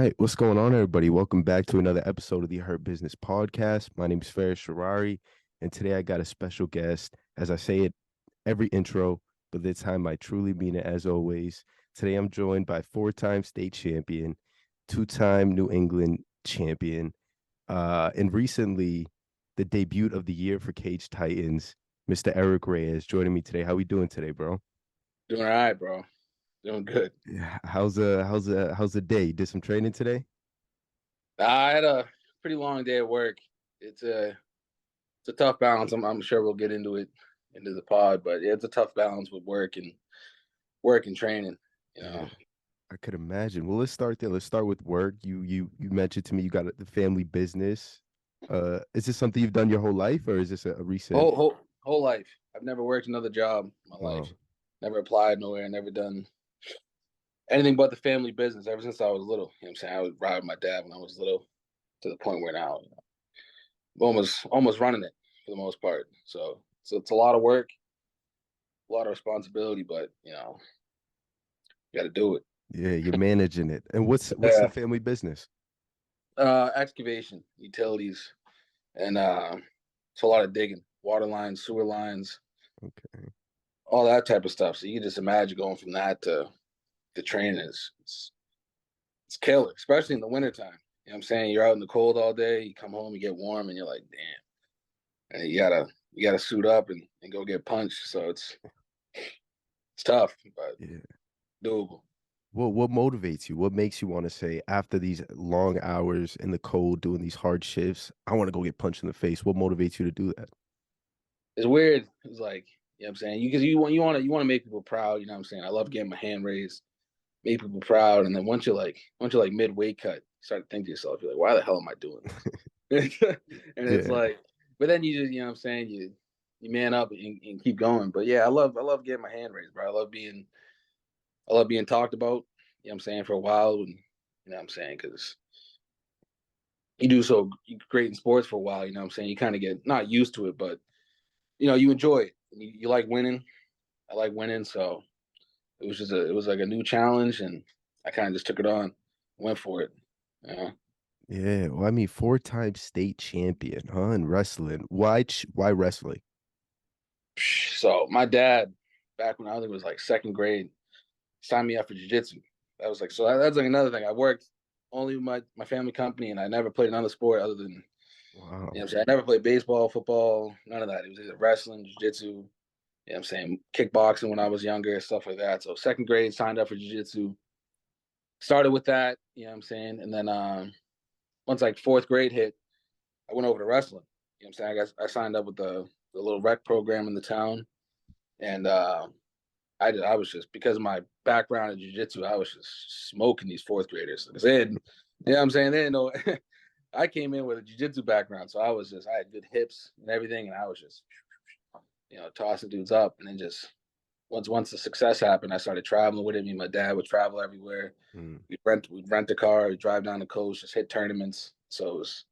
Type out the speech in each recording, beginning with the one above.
right, what's going on, everybody? Welcome back to another episode of the Hurt Business Podcast. My name is Faris Sharari, and today I got a special guest. As I say it every intro, but this time I truly mean it as always. Today I'm joined by four-time state champion, two-time New England champion, and recently the debut of the year for Cage Titans, Mr. Eric Reyes, joining me today. How we doing today, bro? Doing all right, bro. Doing good. Yeah, how's the day? Did some training today? I had a pretty long day at work. It's a tough balance. I'm sure we'll get into the pod, but yeah, it's a tough balance with work and training. You Yeah. know. I could imagine. Well, let's start there. Let's start with work. You mentioned to me you got the family business. Is this something you've done your whole life, or is this a recent? Whole life. I've never worked another job in my life. Oh, Never applied nowhere. Never done anything but the family business ever since I was little. You know what I'm saying? I would ride with my dad when I was little, to the point where now, I'm almost running it for the most part. So it's a lot of work, a lot of responsibility, but you got to do it. yeah, you're managing it. And what's the Yeah. family business? Excavation, utilities, and it's a lot of digging, water lines, sewer lines, Okay. all that type of stuff. So you can just imagine going from that to training it's killer, especially in the wintertime. You know what I'm saying? You're out in the cold all day, you come home, you get warm, and you're like, damn. And you gotta suit up and go get punched. So it's tough, but Yeah. doable. What motivates you? What makes you want to say after these long hours in the cold doing these hard shifts, I want to go get punched in the face? What motivates you to do that? It's weird. It's like, you know what I'm saying? Because you want to make people proud, you know what I'm saying? I love getting my hand raised, make people proud, and then once you're like midway cut, you start to think to yourself, you're like, why the hell am I doing this? And it's Yeah. like, but then you just, you know what I'm saying, you man up and keep going. But yeah, I love getting my hand raised, bro. I love being talked about, you know what I'm saying, for a while, and you know what I'm saying, because you do so great in sports for a while, you know what I'm saying? You kind of get not used to it, but you enjoy it. You like winning. I like winning, so it was like a new challenge, and I kind of just took it on, went for it. Yeah. Yeah. Well, I mean, four-time state champion, huh? In wrestling. Why wrestling? So my dad, back when I was like second grade, signed me up for jujitsu. That was like so. That's like another thing. I worked only with my family company, and I never played another sport other than Wow. what I'm saying. I never played baseball, football, none of that. It was either wrestling, jujitsu. I'm saying, kickboxing when I was younger, stuff like that. So second grade, signed up for jujitsu. Started with that, I'm saying, and then once like fourth grade hit, I went over to wrestling. I'm saying, I signed up with the little rec program in the town, and I was just, because of my background in jiu-jitsu, I was just smoking these fourth graders because I'm saying, they didn't know. I came in with a jiu-jitsu background, so I had good hips and everything, and I was just tossing dudes up. And then just once the success happened, I started traveling with him. Me and my dad would travel everywhere. Mm. We'd rent a car, we'd drive down the coast, just hit tournaments. So it was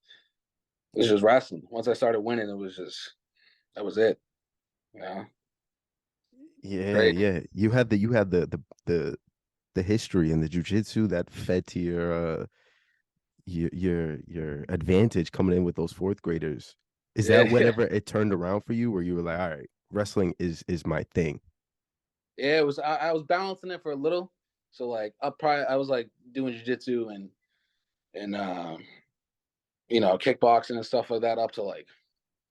just wrestling. Once I started winning, it was just, that was it. You know, Yeah, great. yeah. You had the history and the jujitsu that fed to your advantage coming in with those fourth graders. Is that Yeah. whenever it turned around for you where you were like, all right, wrestling is my thing? Yeah, it was. I was balancing it for a little. So like, I was like doing jujitsu and kickboxing and stuff like that up to like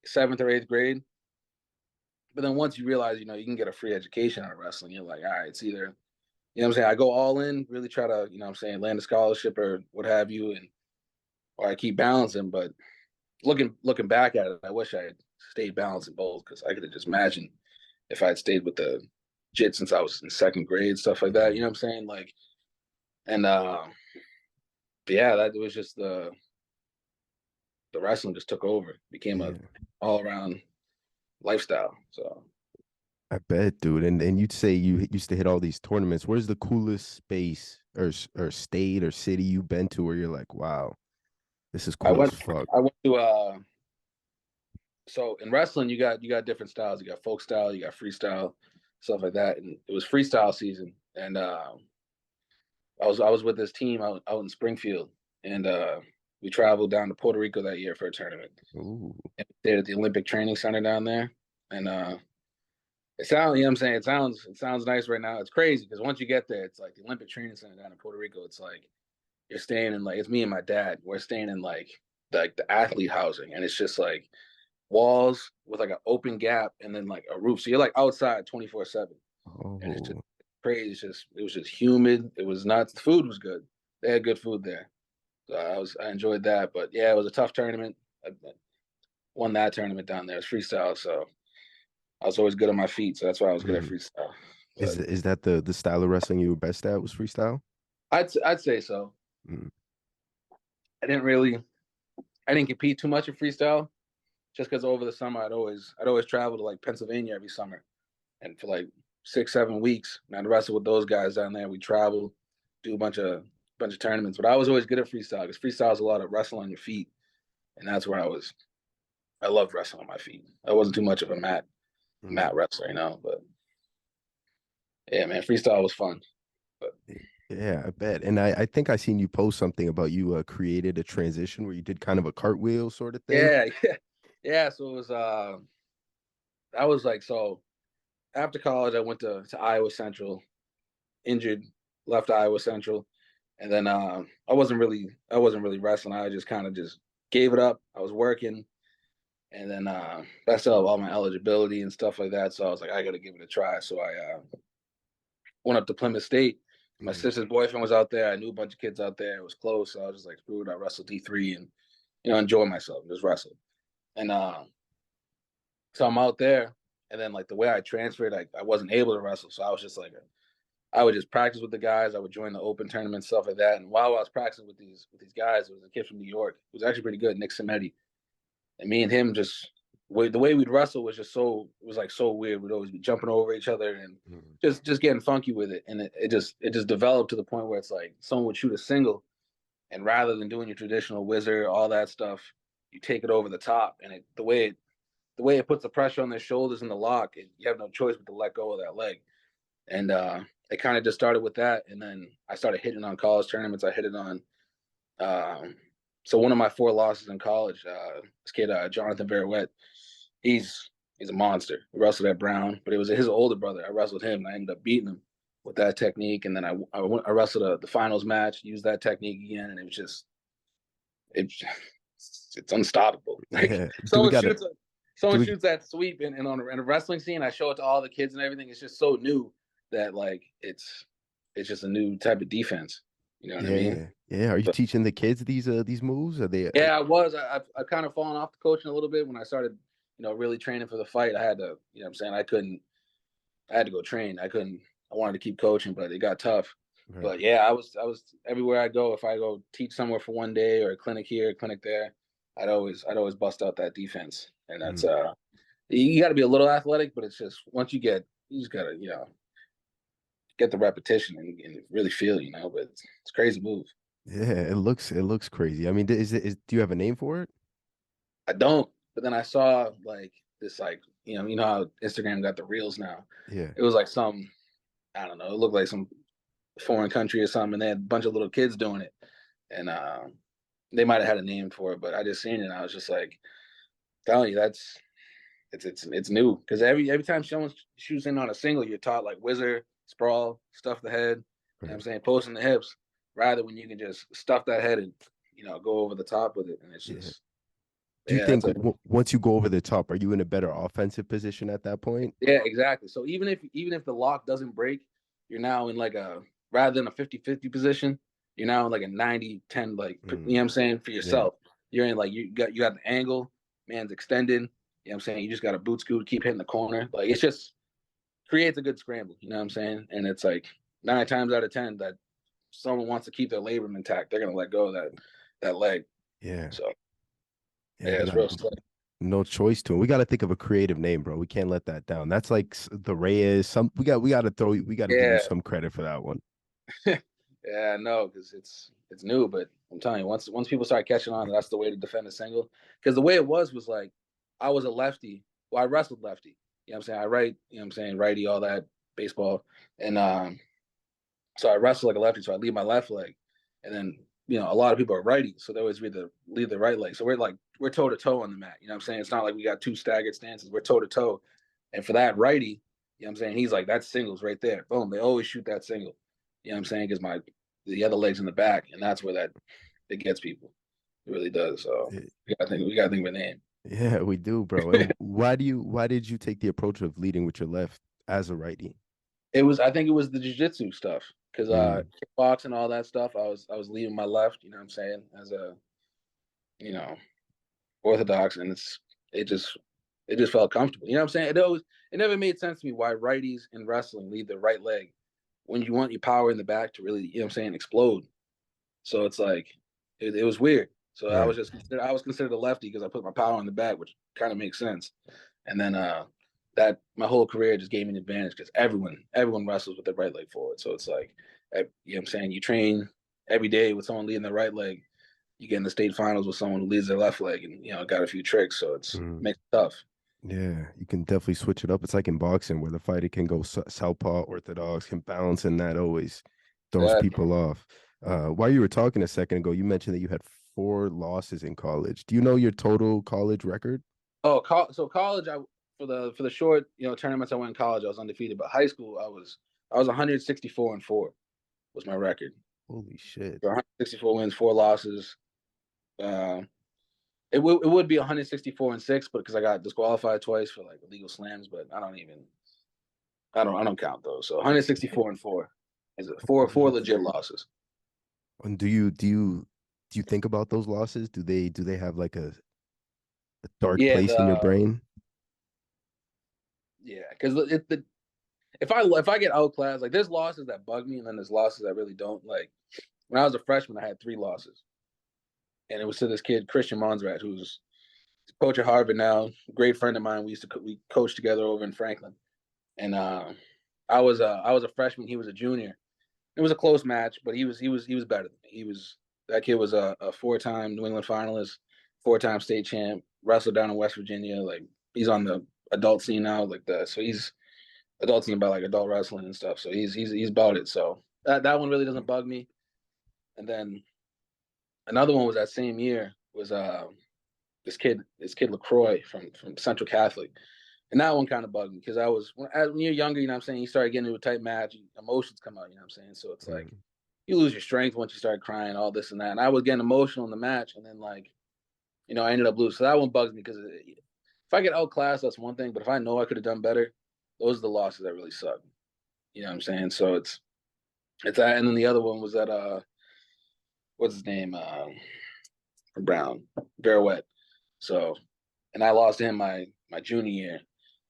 seventh or eighth grade. But then once you realize, you can get a free education out of wrestling, you're like, all right, it's either, what I'm saying, I go all in, really try to, what I'm saying, land a scholarship or what have you, and or I keep balancing. But looking back at it, I wish I had stayed balancing both, because I could have just imagined if I had stayed with the jit since I was in second grade, stuff like that. You know what I'm saying? Like, and yeah, that was just the wrestling just took over, became a Yeah, all around lifestyle. So I bet, dude. And you'd say you used to hit all these tournaments. Where's the coolest space or state or city you've been to where you're like, wow, this is I cool as went fuck? I went to so in wrestling you got different styles. You got folk style, you got freestyle, stuff like that. And it was freestyle season, and I was with this team out in Springfield, and we traveled down to Puerto Rico that year for a tournament. Ooh. And we stayed at the Olympic Training Center down there, and it sounds, you know what I'm saying? It sounds nice right now. It's crazy because once you get there, it's like the Olympic Training Center down in Puerto Rico. It's like you're staying in like it's me and my dad. We're staying in like the athlete housing, and it's just like walls with like an open gap and then like a roof. So you're like outside 24/7, and it's just Oh. crazy. It was just humid. It was nuts. The food was good. They had good food there. So I enjoyed that. But yeah, it was a tough tournament. I won that tournament down there. It's freestyle, so I was always good on my feet. So that's why I was good at Mm. freestyle. Is But is that the style of wrestling you were best at was freestyle? I'd say so. Mm. I didn't really I didn't compete too much in freestyle just because over the summer I'd always travel to like Pennsylvania every summer, and for like 6 7 weeks and I'd wrestle with those guys down there. We travel, do a bunch of tournaments, but I was always good at freestyle because freestyle is a lot of wrestling on your feet, and that's where I loved wrestling on my feet. I wasn't too much of a Mm. mat wrestler, but yeah, man, freestyle was fun. But Yeah, I bet. And I think I seen you post something about you created a transition where you did kind of a cartwheel sort of thing. yeah, yeah, yeah. So it was that was like so after college I went to Iowa Central, injured, left Iowa Central, and then I wasn't really wrestling. I just kind of just gave it up. I was working, and then I still have all my eligibility and stuff like that. So I was like, I got to give it a try. So I went up to Plymouth State. My Mm. sister's boyfriend was out there. I knew a bunch of kids out there. It was close. So I was just like, screw it. I wrestled D3 and enjoy myself, just wrestle. And so I'm out there, and then like the way I transferred, I wasn't able to wrestle. So I was just like, I would just practice with the guys. I would join the open tournament stuff like that. And while I was practicing with these guys, it was a kid from New York who was actually pretty good, Nick Simetti. And me and him just the way we'd wrestle was just it was like so weird. We'd always be jumping over each other and Mm. just getting funky with it. And it just developed to the point where it's like someone would shoot a single, and rather than doing your traditional whizzer, all that stuff, you take it over the top. And the way it puts the pressure on their shoulders and the lock, you have no choice but to let go of that leg. And it kind of just started with that. And then I started hitting on college tournaments. I hit it on. Um, so one of my four losses in college, this kid Jonathan Verrett, he's a monster. He wrestled at Brown, but it was his older brother. I wrestled him, and I ended up beating him with that technique. And then I wrestled the finals match, used that technique again, and it was just it, it's unstoppable. Like Yeah. someone shoots Do someone we shoots that sweep in a wrestling scene. I show it to all the kids and everything. It's just so new that like it's just a new type of defense. You know what I mean? Yeah. Yeah. Are you But teaching the kids these moves? Are they yeah, I was. I've kind of fallen off the coaching a little bit when I started, really training for the fight. I had to, what I'm saying, I had to go train. I wanted to keep coaching, but it got tough. right. But yeah, I was everywhere I go. If I go teach somewhere for one day or a clinic here, a clinic there, I'd always bust out that defense. And that's Mm. you got to be a little athletic, but it's just once you just gotta get the repetition and really feel, But it's a crazy move. Yeah, it looks crazy. I mean, do you have a name for it? I don't, but then I saw like this you know how Instagram got the reels now. Yeah. It was like some I don't know. It looked like some foreign country or something, and they had a bunch of little kids doing it, and they might have had a name for it, but I just seen it, and I was just like, telling you, it's new because every time someone shoots in on a single, you're taught like whizzer, sprawl, stuff the head. You know what I'm Right. saying, posting the hips, rather when you can just stuff that head and go over the top with it, and it's Yeah. just Do you yeah, think once you go over the top, are you in a better offensive position at that point? yeah, exactly. So even if the lock doesn't break, you're now in like a rather than a 50-50 position, you're now in like a 90-10, like Mm. what I'm saying, for Yeah. yourself. You're in like you got the angle, man's extended. What I'm saying? You just got a boot scoot, keep hitting the corner. Like it's just creates a good scramble, what I'm saying? And it's like 9 times out of 10 that someone wants to keep their labrum intact, they're gonna let go of that leg. Yeah. So Yeah. yeah, They it's got real slick. no choice to it. We got to think of a creative name, bro. We can't let that down. That's like the Reyes. We got to give you Yeah, some credit for that one. yeah, no, because it's new, but I'm telling you, once people start catching on, that's the way to defend a single. Because the way it was like I was a lefty. Well, I wrestled lefty. You know what I'm saying? I write, I'm saying righty, all that baseball, and So I wrestle like a lefty, so I leave my left leg, and then a lot of people are righty, so they always leave the right leg. So we're toe to toe on the mat. You know what I'm saying? It's not like we got two staggered stances. We're toe to toe, and for that righty, you know what I'm saying? He's like, that's singles right there. Boom. They always shoot that single. You know what I'm saying? Because the other leg's in the back, and that's where it gets people. It really does. So Eh, we gotta think of a name. Yeah, we do, bro. And why did you take the approach of leading with your left as a righty? I think it was the jiu-jitsu stuff because Mm, kickboxing, all that stuff. I was leaving my left. You know what I'm saying? As a you know orthodox, and it just it just felt comfortable. You know what I'm saying? It never made sense to me why righties in wrestling lead their right leg when you want your power in the back to really, you know what I'm saying, explode. So it's like it was weird. So right. I was considered a lefty because I put my power in the back, which kind of makes sense. And then that my whole career just gave me an advantage because everyone wrestles with their right leg forward. So it's like you know what I'm saying, you train every day with someone leading their right leg. You get in the state finals with someone who leads their left leg and got a few tricks. So it Mm. makes it tough. Yeah, you can definitely switch it up. It's like in boxing where the fighter can go southpaw, orthodox, can bounce, and that always throws Exactly. people off. While you were talking a second ago, you mentioned that you had 4 losses in college. Do you know your total college record? Oh, so college, for the short tournaments I went in college, I was undefeated. But high school, I was 164-4 was my record. Holy shit. So 164 wins, 4 losses. Uh, it would be 164-6, but because I got disqualified twice for like illegal slams, but I don't count those. So 164-4 is it four What? legit losses. And do you think about those losses? Do they have like a dark Yeah, place in your brain? because if I get outclassed, like there's losses that bug me, and then there's losses that really don't. Like when I was a freshman, I had 3 losses, and it was to this kid Christian Monzrat, who's coach at Harvard now, great friend of mine. We coached together over in Franklin, and I was a freshman. He was a junior. It was a close match, but he was better than me. That kid was a 4-time New England finalist, 4-time state champ, wrestled down in West Virginia. Like he's on the adult scene now, like that. So he's adult scene about like adult wrestling and stuff. So he's about it. So that one really doesn't bug me. And then another one was that same year was this kid Lacroix from Central Catholic. And that one kind of bugged me because when you're younger, you know what I'm saying, you start getting into a tight match, emotions come out, you know what I'm saying? So it's like Mm. you lose your strength once you start crying, all this and that. And I was getting emotional in the match, and then like, I ended up losing. So that one bugs me because if I get outclassed, that's one thing. But if I know I could have done better, those are the losses that really suck. You know what I'm saying? So it's that, and then the other one was that what's his name? Brown, Barrowett. So, and I lost to him my junior year.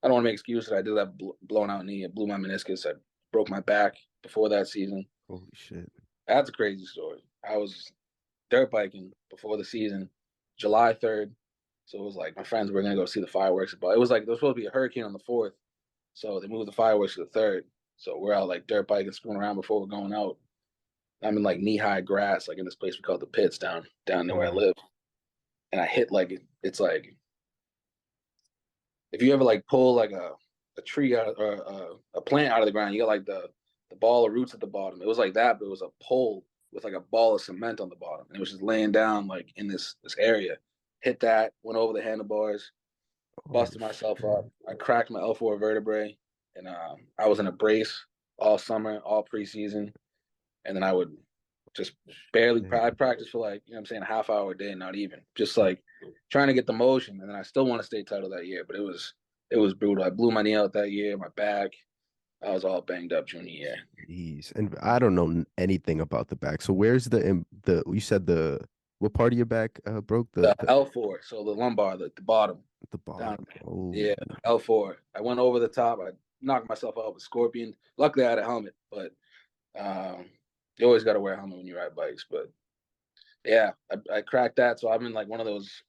I don't want to make excuses. I did that blown out knee. I blew my meniscus. I broke my back before that season. Holy shit. That's a crazy story. I was dirt biking before the season, July 3rd. So it was like my friends were gonna go see the fireworks, but it was like there was supposed to be a hurricane on the 4th, so they moved the fireworks to the 3rd. So we're out like dirt biking, screwing around before we're going out. I'm in like knee high grass, like in this place we call the pits down there where I Mm. live, and I hit like it's like if you ever like pull like a tree out or a plant out of the ground, you got like the ball of roots at the bottom. It was like that, but it was a pole with like a ball of cement on the bottom, and it was just laying down like in this area. Hit that, went over the handlebars, Oh busted myself shit. up. I cracked my L4 vertebrae, and I was in a brace all summer, all preseason, and then I would just barely. I Damn. practiced for like what I'm saying a half hour a day, not even just like trying to get the motion. And then I still won a state title that year, but it was brutal. I blew my knee out that year, my back. I was all banged up junior year. Jeez. And I don't know anything about the back. So where's the you said what part of your back broke The the L4, so the lumbar, the bottom the down. bottom. Oh, Yeah, L4. I went over the top. I knocked myself out with Scorpion. Luckily, I had a helmet, but um, you always got to wear a helmet when you ride bikes. But yeah, I cracked that. So I'm in like one of those,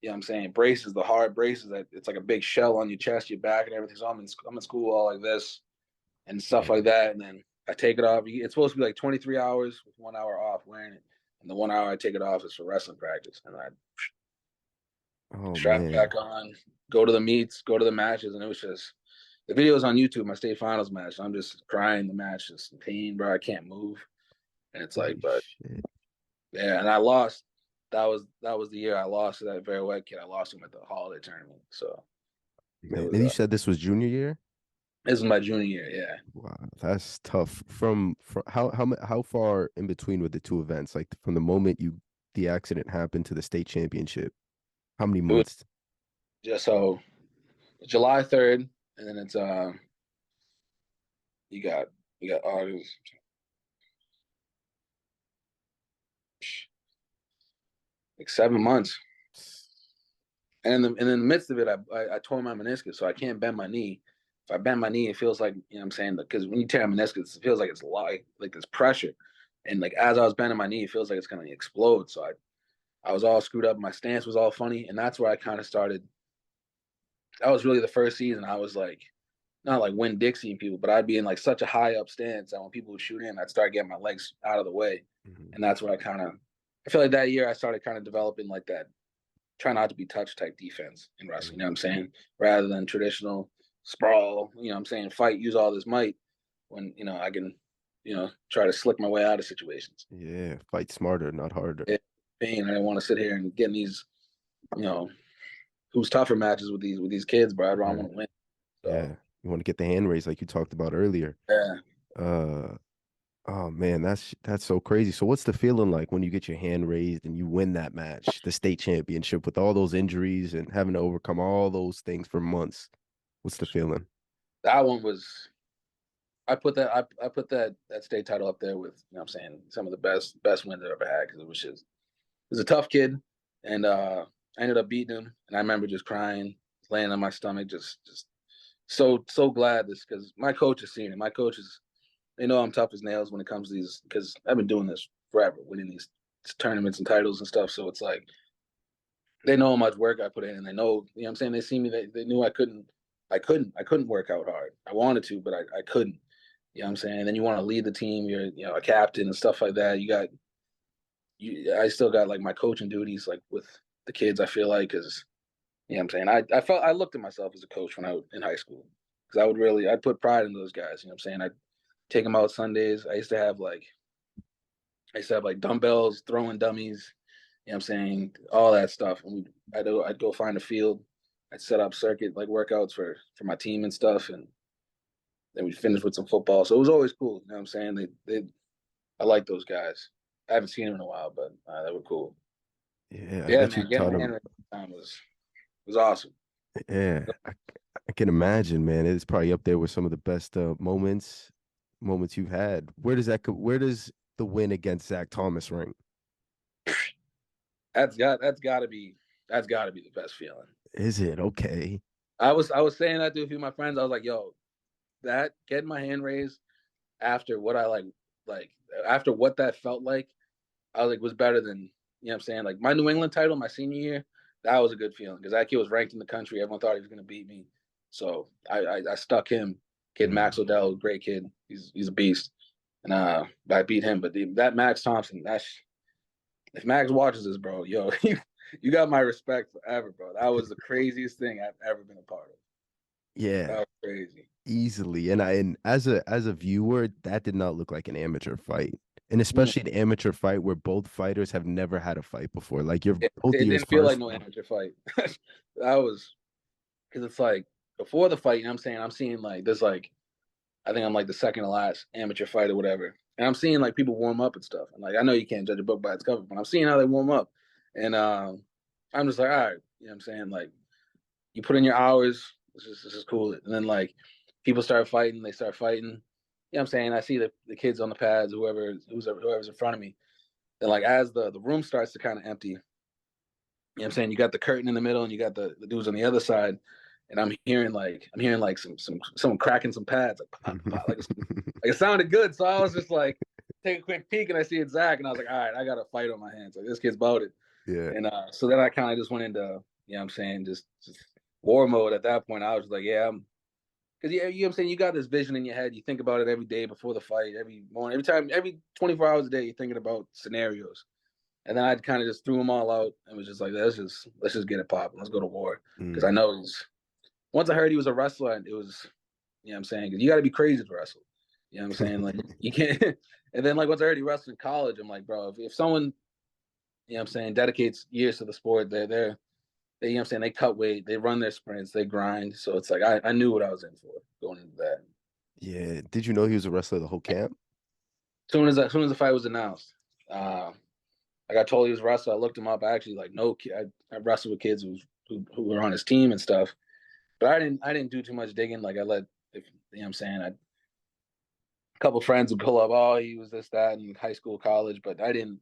what I'm saying, braces, the hard braces that it's like a big shell on your chest, your back, and everything. So I'm in school all like this and stuff yeah. like that. And then I take it off. It's supposed to be like 23 hours with 1 hour off wearing it. And the 1 hour I take it off is for wrestling practice. And I Oh strap it man. back on, go to the meets, go to the matches. And it was just the video is on YouTube, my state finals match. I'm just crying the match, just in pain, bro. I can't move. And it's like, Holy but shit. yeah, and I lost. That was the year I lost to that very white kid. I lost him at the holiday tournament. So it Man, was and you said this was junior year? this was my junior year, yeah. Wow, that's tough. From how far in between were the two events? Like from the moment the accident happened to the state championship, how many It was months? just so July 3rd, and then it's you got August, like 7 months. And in the midst of it, I tore my meniscus, so I can't bend my knee. If I bend my knee, it feels like, you know what I'm saying? Because when you tear a meniscus, it feels like it's like there's pressure. And like as I was bending my knee, it feels like it's gonna explode. So I was all screwed up. My stance was all funny, and that's where I kind of started. That was really the first season. I was like, not like Win Dixie and people, but I'd be in like such a high up stance that when people would shoot in, I'd start getting my legs out of the way, Mhm. and that's what I feel like that year I started kind of developing like that try not to be touch type defense in wrestling, you know what I'm saying? Rather than traditional sprawl, you know what I'm saying, fight, use all this might when, I can, try to slick my way out of situations. Yeah, fight smarter, not harder. It, pain. I didn't want to sit here and get in these, you know, who's tougher matches with these kids, bro. I Right. want to win. So Yeah. You want to get the hand raised like you talked about earlier. yeah. Uh oh man, that's so crazy. So what's the feeling like when you get your hand raised and you win that match, the state championship with all those injuries and having to overcome all those things for months? What's the feeling? That one was I put that state title up there with, you know what I'm saying, some of the best wins I've ever had because it was a tough kid, and I ended up beating him. And I remember just crying, laying on my stomach, just so glad this because my coach has seen it. My coaches, they know I'm tough as nails when it comes to these because I've been doing this forever, winning these tournaments and titles and stuff. So it's like they know how much work I put in, and they know, you know what I'm saying. They see me, they knew I couldn't work out hard. I wanted to, but I couldn't. You know what I'm saying? And then you want to lead the team. You're a captain and stuff like that. I still got like my coaching duties like with the kids. I feel like because you know what I'm saying. I looked at myself as a coach when I was in high school because I'd put pride in those guys. You know what I'm saying. I'd take them out Sundays. I used to have like dumbbells, throwing dummies. You know what I'm saying, all that stuff. And I'd go find a field. I'd set up circuit like workouts for my team and stuff, and then we'd finish with some football. So it was always cool. You know what I'm saying? I like those guys. I haven't seen them in a while, but they were cool. Yeah, I Yeah, bet you man, getting taught my him. hand time was awesome. Yeah, I can imagine, man. It's probably up there with some of the best moments you've had. Where does the win against Zach Thomas rank? That's got to be the best feeling. Is it okay? I was saying that to a few of my friends. I was like, yo, that getting my hand raised after what I like after what that felt like, I was like was better than, you know what I'm saying, like my New England title my senior year. That was a good feeling because that kid was ranked in the country. Everyone thought he was going to beat me, so I stuck him. Kid Mm. Max Odell, great kid. He's a beast, and I beat him. But that Max Thompson, if Max watches this, bro, yo, you got my respect forever, bro. That was the craziest thing I've ever been a part of. Yeah, That was crazy. easily. And as a viewer, that did not look like an amateur fight. And Mm. especially an amateur fight where both fighters have never had a fight before. Like you're It, both of it yours didn't feel like first. no amateur fight. That was because it's like before the fight, you know what I'm saying? I'm seeing like there's like I think I'm like the second to last amateur fight or whatever. And I'm seeing like people warm up and stuff. And like I know you can't judge a book by its cover, but I'm seeing how they warm up. And I'm just like, all right, you know what I'm saying? Like you put in your hours, this is cool. And then like people start fighting, they start fighting. You know what I'm saying? I see the kids on the pads, whoever's in front of me. Then like as the room starts to kind of empty, you know what I'm saying? You got the curtain in the middle and you got the dudes on the other side. And I'm hearing like someone cracking some pads, like pop, pop, pop, like it sounded good. So I was just like, take a quick peek and I see it's Zach, and I was like, all right, I got a fight on my hands. Like this kid's about it. Yeah. And so then I kind of just went into, you know what I'm saying, just war mode at that point. I was like, yeah, because yeah, you know what I'm saying, you got this vision in your head. You think about it every day before the fight, every morning, every time, every 24 hours a day, you're thinking about scenarios. And then I kind of just threw them all out and was just like, let's just get it popping. Let's go to war. Because I Mm. know once I heard he was a wrestler, it was You know what I'm saying? Because you got to be crazy to wrestle. You know what I'm saying? Like you can't. And then like once I already wrestled in college, I'm like, bro, if someone, you know what I'm saying, dedicates years to the sport, they, you know what I'm saying, they cut weight, they run their sprints, they grind. So it's like I knew what I was in for going into that. Yeah. Did you know he was a wrestler the whole camp? As soon as the fight was announced, uh, I got told he was a wrestler. I looked him up. I actually like no, I wrestled with kids who were on his team and stuff. But I didn't do too much digging. Like I let, if, you know what I'm saying, a couple friends would pull up, oh, he was this, that in high school, college, but I didn't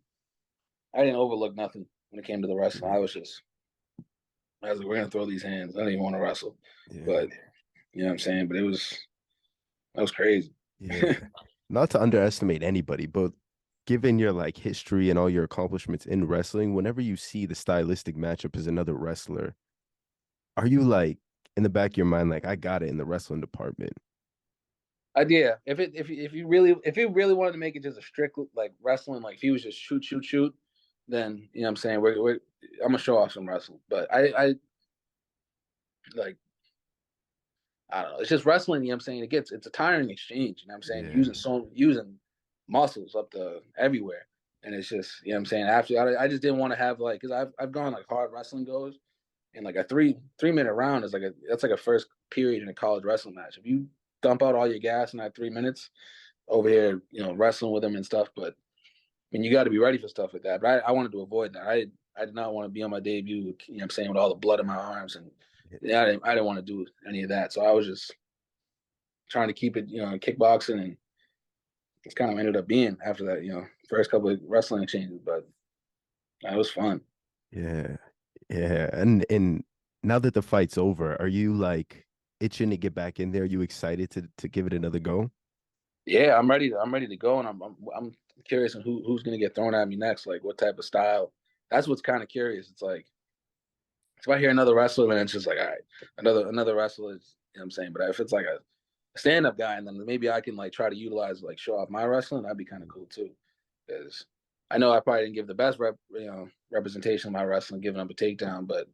overlook nothing when it came to the wrestling. I was like, we're gonna throw these hands. I didn't even want to wrestle. Yeah. But you know what I'm saying? But that was crazy. Yeah. Not to underestimate anybody, but given your like history and all your accomplishments in wrestling, whenever you see the stylistic matchup as another wrestler, are you like in the back of your mind, like, I got it in the wrestling department? Yeah, if you really wanted to make it just a strict like wrestling, like if he was just shoot, shoot, shoot, then you know what I'm saying, I'm gonna show off some wrestling. But I like I don't know. It's just wrestling, you know what I'm saying? It's a tiring exchange, you know what I'm saying? Yeah. Using muscles up to everywhere. And it's just, you know what I'm saying? After I just didn't want to have like because I've gone like hard wrestling goes and like a 3 minute round is that's like a first period in a college wrestling match. If you dump out all your gas in that 3 minutes over here, you know, wrestling with them and stuff, but I mean you gotta be ready for stuff like that. But I wanted to avoid that. I did not want to be on my debut, you know what I'm saying, with all the blood in my arms and yeah, I didn't want to do any of that. So I was just trying to keep it, you know, kickboxing, and it's kind of ended up being after that, you know, first couple of wrestling exchanges, but it was fun. Yeah. Yeah. And now that the fight's over, are you like itching to get back in there? Are you excited to give it another go? Yeah, I'm ready to go, and I'm curious on who's gonna get thrown at me next, like what type of style. That's what's kind of curious. It's like if I hear another wrestler, then it's just like all right, another wrestler. Is, you know what I'm saying? But if it's like a stand up guy, and then maybe I can like try to utilize like show off my wrestling, that'd be kind of cool too. Because I know I probably didn't give the best representation of my wrestling, giving up a takedown, but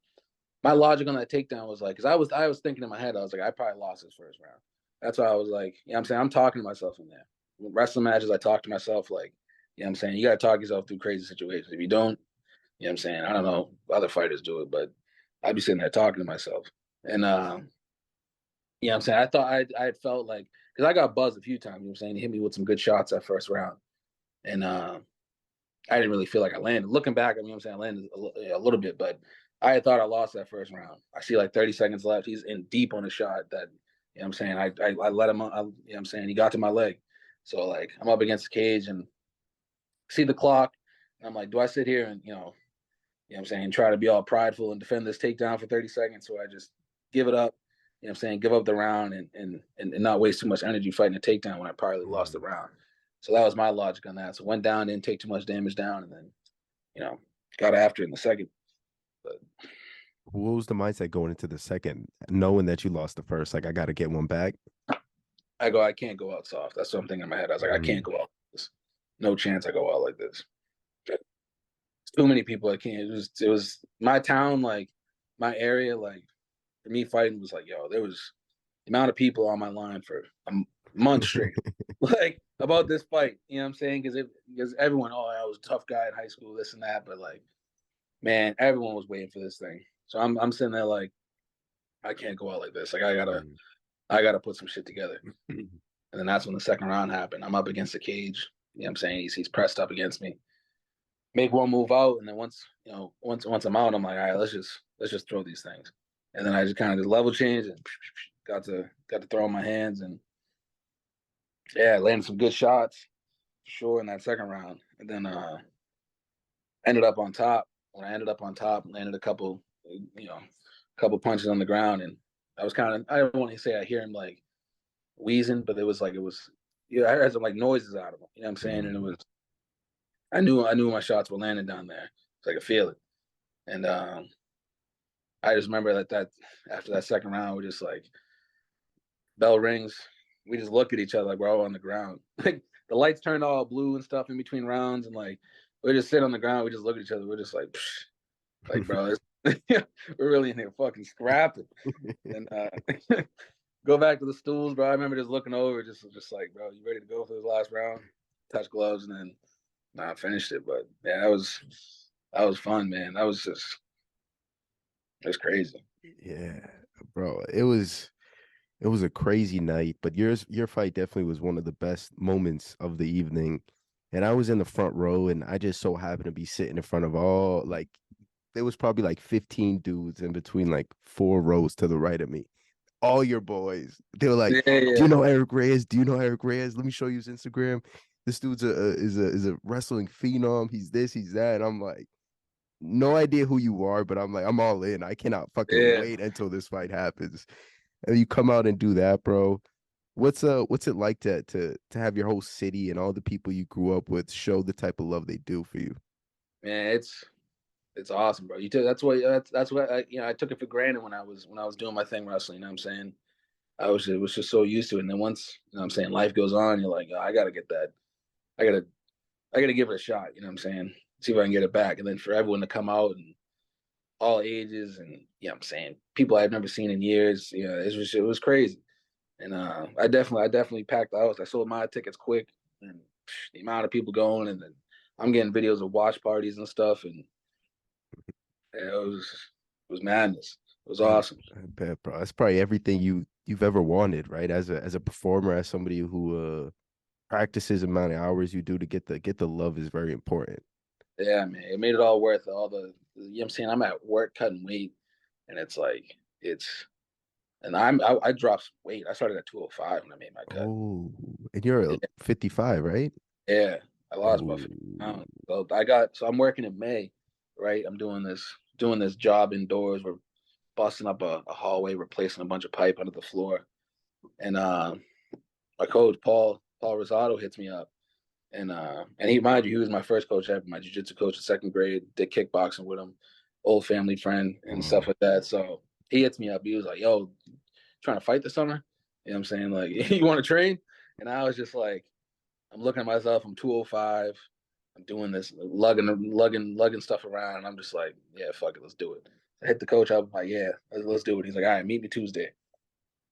my logic on that takedown was like, because I was thinking in my head, I was like, I probably lost this first round. That's why I was like, you know what I'm saying? I'm talking to myself in there. When wrestling matches, I talk to myself like, you know what I'm saying? You got to talk yourself through crazy situations. If you don't, you know what I'm saying? I don't know, other fighters do it, but I'd be sitting there talking to myself. And, you know what I'm saying? I had felt like, because I got buzzed a few times, you know what I'm saying? He hit me with some good shots that first round. And I didn't really feel like I landed. Looking back, I mean, you know what I'm saying, I landed a little bit, but I had thought I lost that first round. I see like 30 seconds left. He's in deep on a shot that, you know what I'm saying, I let him, you know what I'm saying, he got to my leg. So, like, I'm up against the cage and see the clock. And I'm like, do I sit here and, you know what I'm saying, try to be all prideful and defend this takedown for 30 seconds? So I just give it up, you know what I'm saying, give up the round and not waste too much energy fighting a takedown when I probably lost the Mm. round. So that was my logic on that. So went down, didn't take too much damage down, and then, you know, got after it in the second. But What was the mindset going into the second, knowing that you lost the first? Like, I got to get one back. I can't go out soft. That's something in my head. I was like, I can't Mm. go out like this. No chance I go out like this. Too many people I can't. It was my town, like my area, like for me fighting was like, yo, there was the amount of people on my line for a month straight, like about this fight. You know what I'm saying? Because everyone, oh, I was a tough guy in high school, this and that, but like, man, everyone was waiting for this thing. So I'm sitting there like, I can't go out like this. Like Mm. I gotta put some shit together. And then that's when the second round happened. I'm up against the cage. You know what I'm saying? He's pressed up against me. Make one move out, and then once I'm out, I'm like, all right, let's just throw these things. And then I just kind of just level change and got to throw in my hands and yeah, landed some good shots for sure in that second round. And then ended up on top. When I ended up on top, landed a couple punches on the ground, and I was kind of I don't want to say I hear him like wheezing, but it was yeah, I heard some like noises out of him. You know what I'm saying? And it Mm. was I knew my shots were landing down there. So I could feel it. And I just remember that after that second round, we're just like bell rings. We just look at each other like we're all on the ground. Like the lights turned all blue and stuff in between rounds, and like we just sit on the ground. We just look at each other. We're just like bro, we're really in here fucking scrapping. And go back to the stools, bro. I remember just looking over, just like, bro, you ready to go for this last round? Touch gloves, and then I finished it. But yeah, that was fun, man. That was just it was crazy. Yeah, bro. It was a crazy night, but your fight definitely was one of the best moments of the evening. And I was in the front row, and I just so happened to be sitting in front of all like there was probably like 15 dudes in between like four rows to the right of me. All your boys. They were like, Yeah, "Do yeah, you know Eric Reyes? Do you know Eric Reyes? Let me show you his Instagram. This dude's a wrestling phenom. He's this, he's that." And I'm like, no idea who you are, but I'm like, I'm all in. I cannot fucking yeah. wait until this fight happens. And you come out and do that, bro. What's it like to have your whole city and all the people you grew up with show the type of love they do for you? Man, it's awesome, bro. That's what I took it for granted when I was doing my thing wrestling. You know what I'm saying? I was just so used to it. And then once I'm saying life goes on, you're like, oh, I gotta get that. I gotta I gotta give it a shot. You know what I'm saying? See if I can get it back. And then for everyone to come out and all ages and I'm saying people I've never seen in years. It was crazy. And I definitely packed the house. I sold my tickets quick, and the amount of people going, and then I'm getting videos of watch parties and stuff, and yeah, it was madness. It was I, awesome. I bet, bro. That's probably everything you've ever wanted, right? As a performer, as somebody who practices the amount of hours you do to get the love is very important. Yeah, man, it made it all worth it. All I'm saying, I'm at work cutting weight, and it's like it's, and I dropped weight. I started at 205 when I made my cut. Oh, and you're 55, right? Yeah, I lost about 50 Oh, pounds. So I'm working in May, right? I'm doing this job indoors. We're busting up a hallway, replacing a bunch of pipe under the floor. And my coach, Paul Rosado, hits me up. And he, mind you, he was my first coach ever, my jiu-jitsu coach in second grade, did kickboxing with him, old family friend and stuff wow. like that. So he hits me up. He was like, yo, trying to fight this summer? You know what I'm saying? Like, you want to train? And I was just like, I'm looking at myself. I'm 205. I'm doing this, lugging stuff around. And I'm just like, yeah, fuck it, let's do it. I hit the coach up. I'm like, yeah, let's do it. He's like, all right, meet me Tuesday.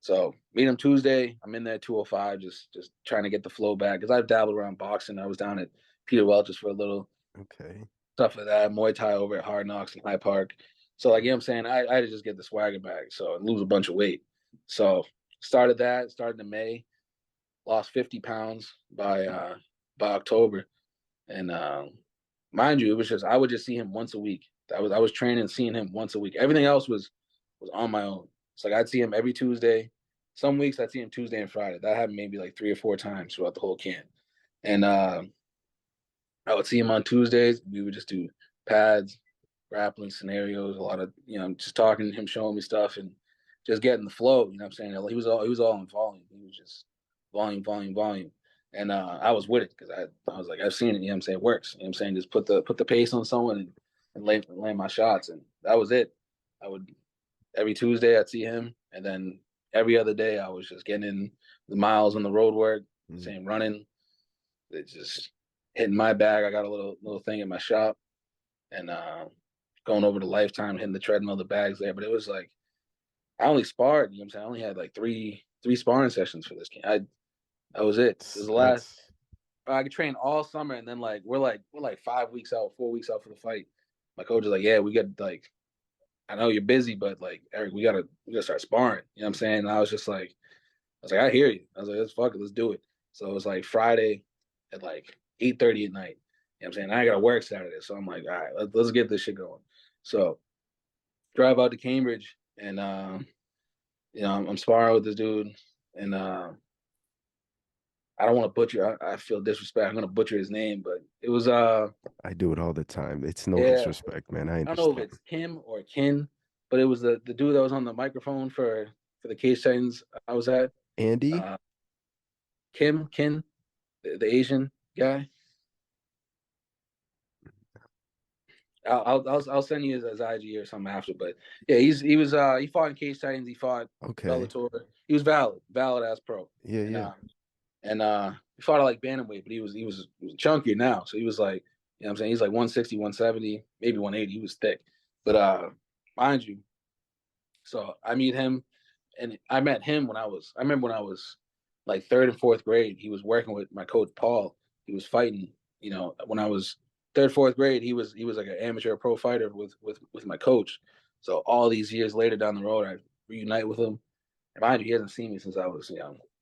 So meet him Tuesday. I'm in there 205, just trying to get the flow back because I've dabbled around boxing. I was down at Peter Welch's for a little Okay. stuff like that. Muay Thai over at Hard Knocks in High Park. So like, I'm saying, I had to just get the swagger back, so and lose a bunch of weight. So started in May, lost 50 pounds by October. And mind you, it was just I would just see him once a week. I was training, seeing him once a week. Everything else was on my own. It's like I'd see him every Tuesday. Some weeks I'd see him Tuesday and Friday. That happened maybe like 3 or 4 times throughout the whole camp. And I would see him on Tuesdays. We would just do pads, grappling scenarios, a lot of just talking to him, showing me stuff, and just getting the flow. You know what I'm saying? He was all in volume. He was just volume, volume, volume. And I was with it because I was like, I've seen it. You know what I'm saying? It works. You know what I'm saying? Just put the pace on someone and land my shots, and that was it. I would every Tuesday I'd see him, and then every other day I was just getting in the miles on the road work, Mm. same running. It just hitting my bag. I got a little thing in my shop, and going over to Lifetime, hitting the treadmill, the bags there. But it was like I only sparred. You know what I'm saying? I only had like three sparring sessions for this game. That was it. It was the last. That's I could train all summer, and then we're like 5 weeks out, 4 weeks out for the fight. My coach is like, yeah, we got like I know you're busy, but like Eric, we gotta start sparring. You know what I'm saying? And I was like, I hear you. I was like, let's fuck it, let's do it. So it was like Friday at like 8:30 at night. You know what I'm saying? I gotta work Saturday. So I'm like, all right, let's get this shit going. So drive out to Cambridge and I'm sparring with this dude and I don't want to butcher I feel disrespect. I'm gonna butcher his name, but it was I do it all the time. It's no yeah, disrespect, man. I I don't know if understand. it's Kim or Kin, but it was the dude that was on the microphone for the case titans I was at. Andy? Uh, Kin, the Asian guy. I'll send you his IG or something after. But yeah, he fought in case titans. He fought Okay. Bellator. He was valid as pro, Yeah, and yeah. he fought at like bantamweight, but he was chunkier now. So he was like, you know what I'm saying, he's like 160, 170, maybe 180. He was thick, but mind you, so I meet him. and I met him I remember when I was like third and fourth grade. He was working with my coach Paul. He was fighting. When I was third, fourth grade, he was like an amateur pro fighter with my coach. So all these years later down the road, I reunite with him. And mind you, he hasn't seen me since I was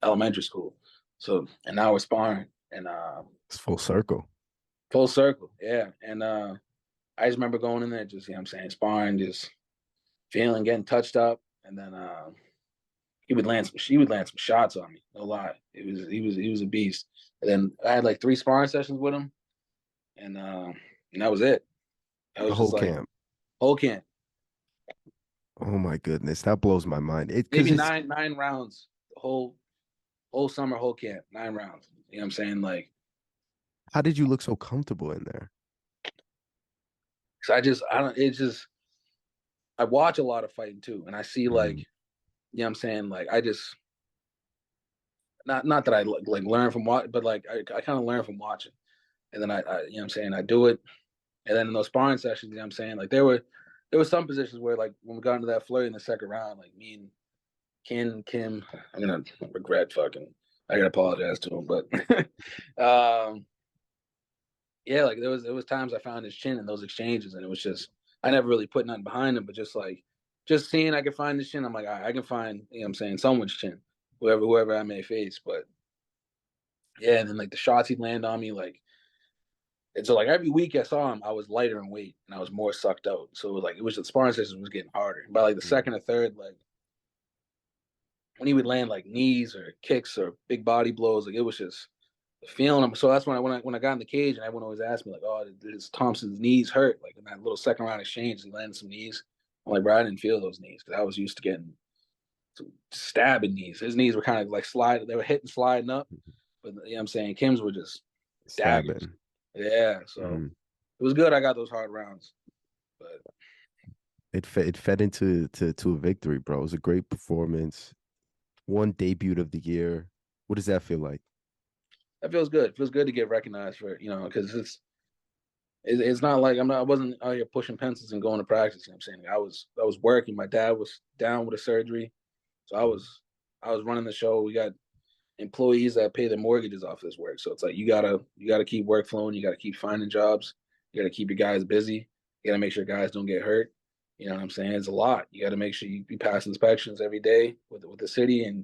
elementary school. So and now we're sparring and It's full circle. full circle, yeah. And I just remember going in there, just I'm saying, sparring, just feeling, getting touched up, and then he would land some shots on me. No lie, he was a beast. And then I had like 3 sparring sessions with him, and that was it. I The was whole just like camp. whole camp, Oh my goodness, that blows my mind. It because maybe it's nine rounds, the whole summer, whole camp, 9 rounds. You know what I'm saying? Like, how did you look so comfortable in there? cause I don't. It's just I watch a lot of fighting too, and I see like, Mm, you know what I'm saying? Like, I just not that I like learn from what, but like I kind of learn from watching, and then you know what I'm saying, I do it. And then in those sparring sessions, you know what I'm saying? Like there were some positions where like when we got into that flurry in the second round, like me and Kim, I'm gonna regret fucking I gotta apologize to him, but yeah, like there was times I found his chin in those exchanges, and it was just I never really put nothing behind him, but just seeing I could find his chin, I'm like, I can find, you know what I'm saying, someone's chin, whoever I may face. But yeah, and then like the shots he'd land on me, like and so like every week I saw him, I was lighter in weight and I was more sucked out. So it was the sparring session was getting harder. By like the mm. second or third, like when he would land like knees or kicks or big body blows, like it was just feeling him. So that's when I got in the cage and everyone always asked me like, "Oh, did Thompson's knees hurt?" Like in that little second round exchange, he landed some knees. I'm like, bro, I didn't feel those knees because I was used to getting some stabbing knees. His knees were kind of like sliding; they were hitting, sliding up. But you know what I'm saying, Kim's were just daggers. Stabbing. Yeah, so Mm. it was good. I got those hard rounds, but It fed into a victory, bro. It was a great performance. One debut of the year. What does that feel like? that feels good. It feels good to get recognized for it, because it's not like I wasn't out here pushing pencils and going to practice. You know what I'm saying? I was working. My dad was down with a surgery, so I was running the show. We got employees that pay their mortgages off this work, so it's like you gotta keep work flowing. You gotta keep finding jobs. You gotta keep your guys busy. You gotta make sure guys don't get hurt. You know what I'm saying? It's a lot. You gotta make sure you pass inspections every day with the city and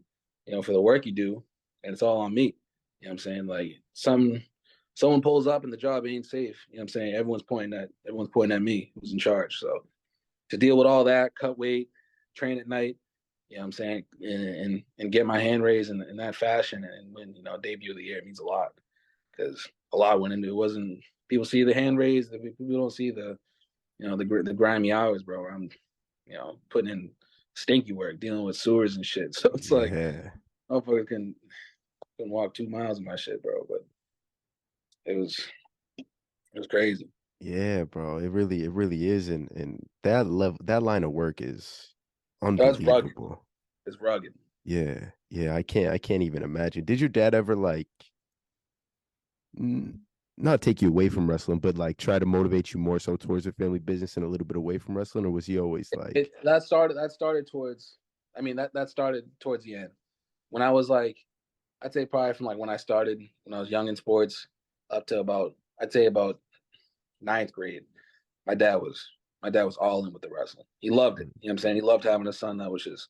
for the work you do, and it's all on me. You know what I'm saying? Like someone pulls up and the job ain't safe. You know what I'm saying? Everyone's pointing at me who's in charge. So to deal with all that, cut weight, train at night, you know what I'm saying, and get my hand raised in that fashion and win, debut of the year means a lot because a lot went into it. Wasn't people see the hand raised, people don't see the grimy hours, bro. I'm putting in stinky work, dealing with sewers and shit. So it's like Yeah. motherfuckers can walk 2 miles in my shit, bro. But it was it was crazy. Yeah, bro. It really is. And that line of work is That's rugged. unbelievable. It's rugged. Yeah. Yeah. I can't even imagine. Did your dad ever like n- not take you away from wrestling, but like try to motivate you more so towards the family business and a little bit away from wrestling? Or was he always like, That started towards. I mean that started towards the end when I was like, I'd say probably from like when I started when I was young in sports up to about I'd say about ninth grade. My dad was my dad was all in with the wrestling. He loved it. "Mm, You know what I'm saying? He loved having a son that was just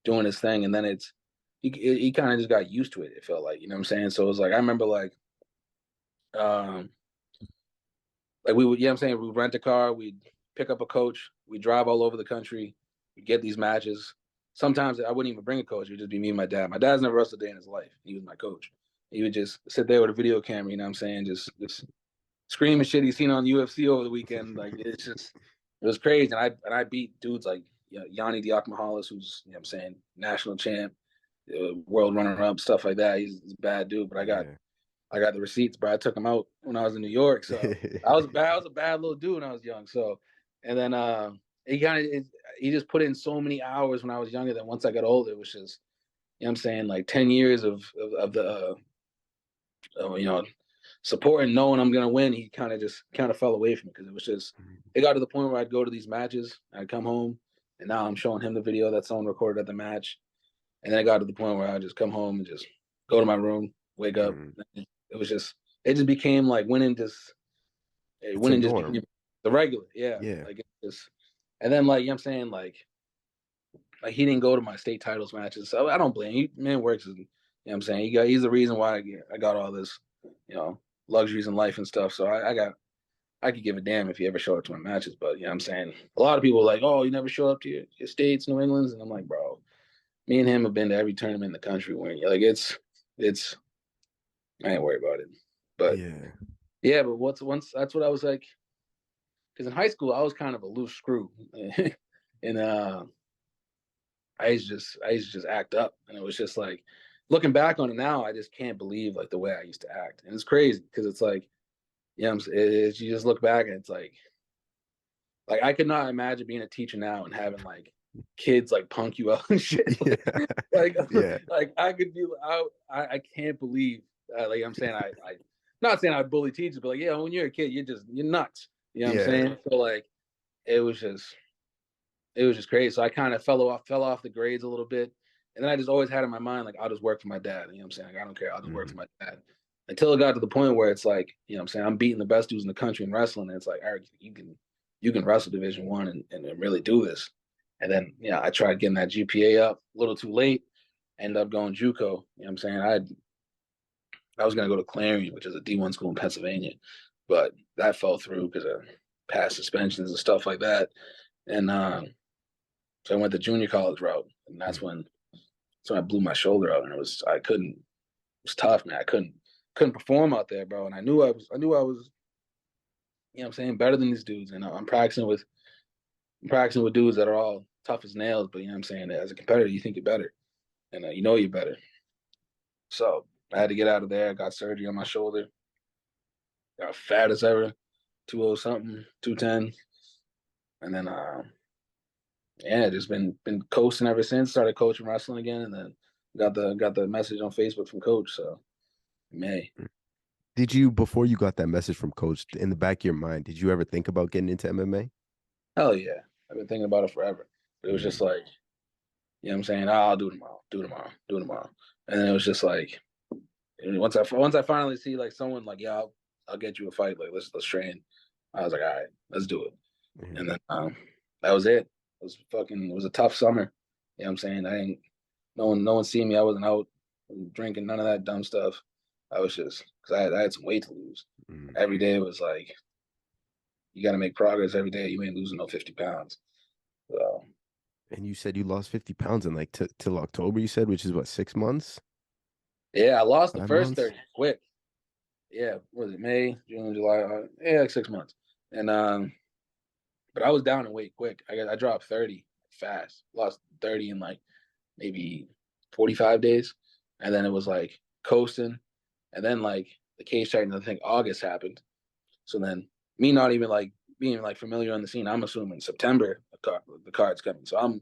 doing his thing, and then he kind of just got used to it. It felt like, you know what I'm saying. So it was like I remember um we would, you know what I'm saying, we'd rent a car, we'd pick up a coach, we'd drive all over the country, we'd get these matches. Sometimes I wouldn't even bring a coach, it would just be me and my dad. My dad's never wrestled a day in his life. He was my coach. He would just sit there with a video camera, you know what I'm saying, just screaming shit he's seen on UFC over the weekend. Like it was crazy. And I beat dudes like Yanni Diakmahalis, who's, you know what I'm saying, national champ, world runner up, stuff like that. He's a bad dude, but yeah." I got the receipts, but I took him out when I was in New York. So I was a bad little dude when I was young. So, and then he just put in so many hours when I was younger that once I got older, it was just, you know what I'm saying, like 10 years of the, you know, support and knowing I'm gonna win. He kind of fell away from it because it got to the point where I'd go to these matches, I'd come home, and now I'm showing him the video that someone recorded at the match. And then I got to the point where I just come home and just go to my room, wake up. Mm. It was it just became like It's a winning just norm. became the regular. Yeah. Yeah. Like it just, and then like, you know what I'm saying? Like he didn't go to my state titles matches. So I don't blame him. Man works. You know what I'm saying? He's the reason why I got all this, you know, luxuries in life and stuff. So I could give a damn if you ever show up to my matches. But you know what I'm saying? A lot of people are like, oh, you never show up to your states, New England's. And I'm like, bro, me and him have been to every tournament in the country when you're like, it's, I ain't worried about it. But Yeah. yeah, but once that's what I was like, because in high school I was kind of a loose screw. And I used to just act up, and it was just like looking back on it now, I just can't believe like the way I used to act, and it's crazy because it's like, yeah, you just look back and it's like I could not imagine being a teacher now and having like kids like punk you out and shit. Yeah. Like, Yeah. like I could be, I can't believe, like I'm saying, I, not saying I bully teachers, but like, yeah, when you're a kid, you're nuts. You know what I'm Yeah. saying? So like, it was just, it was just crazy. So I kind of fell off the grades a little bit. And then I just always had in my mind, like, I'll just work for my dad. You know what I'm saying? Like, I don't care. I'll just work for Mhm. my dad. Until it got to the point where it's like, you know what I'm saying? I'm beating the best dudes in the country in wrestling. And it's like, Eric, you can wrestle Division One and really do this. And then, yeah, I tried getting that GPA up a little too late. Ended up going JUCO. You know what I'm saying? I was gonna go to Clarion, which is a D1 school in Pennsylvania, but that fell through because of past suspensions and stuff like that. And so I went the junior college route, and Mhm. that's when I blew my shoulder out, and I couldn't. It was tough, man. I couldn't perform out there, bro. And I knew I was, you know, what I'm saying, better than these dudes. And I'm practicing with dudes that are all tough as nails. But you know, what I'm saying, as a competitor, you think you're better, and you know you're better. So I had to get out of there. I got surgery on my shoulder. Got fat as ever, 200 something, 210, and then yeah, just been coasting ever since. Started coaching wrestling again, and then got the message on Facebook from Coach. So May. Did you, before you got that message from coach, in the back of your mind, did you ever think about getting into MMA? Hell yeah. I've been thinking about it forever. But it was just Mm. like, you know what I'm saying? Oh, I'll do tomorrow, do tomorrow, do tomorrow. And then it was just like, once I finally see like someone like, yeah, I'll get you a fight. Like let's train. I was like, all right, let's do it. And Mhm. then that was it. It was a tough summer. You know what I'm saying? I ain't no one seen me. I wasn't out drinking, none of that dumb stuff. I was just because I had some weight to lose. Mm. Every day was like you got to make progress every day. You ain't losing no 50 pounds. So And you said you lost 50 pounds in like till October, you said, which is what, 6 months, yeah, I lost the 5 months? first 30 quick. Yeah, what was it May, June, July? Yeah, like 6 months. And but I was down in weight quick. I dropped 30 fast. Lost 30 in like maybe 45 days, and then it was like coasting, and then like the cage fight, and I think August happened. So then me not even like being like familiar on the scene, I'm assuming September the card's coming. So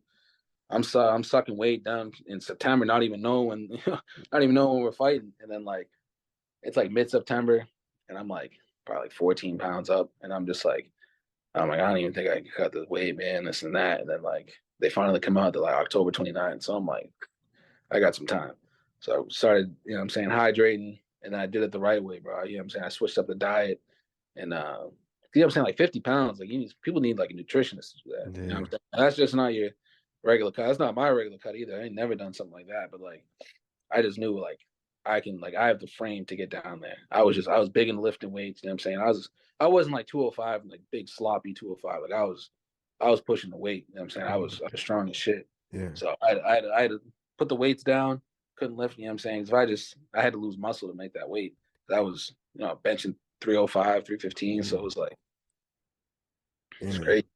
I'm sucking weight down in September, not even knowing when, not even knowing when we're fighting, and then like it's like mid September, and I'm like probably like 14 pounds up, and I'm like I don't even think I can cut this weight, man, this and that, and then like they finally come out to like October 29th, so I'm like I got some time, so I started, you know what I'm saying, hydrating, and then I did it the right way, bro. You know what I'm saying, I switched up the diet, and you know what I'm saying, like 50 pounds, like people need like a nutritionist to do that. You know what I'm Yeah. saying? That's just not your regular cut. That's not my regular cut either. I ain't never done something like that, but like I just knew like I have the frame to get down there. I was big in lifting weights, you know what I'm saying? I wasn't like 205, like big sloppy 205. Like I was pushing the weight, you know what I'm saying? Mhm. I was strong as shit. Yeah. So I had to put the weights down, couldn't lift, you know what I'm saying? If I had to lose muscle to make that weight. That was, you know, benching 305, 315. So it Mhm. was like it's Yeah. great.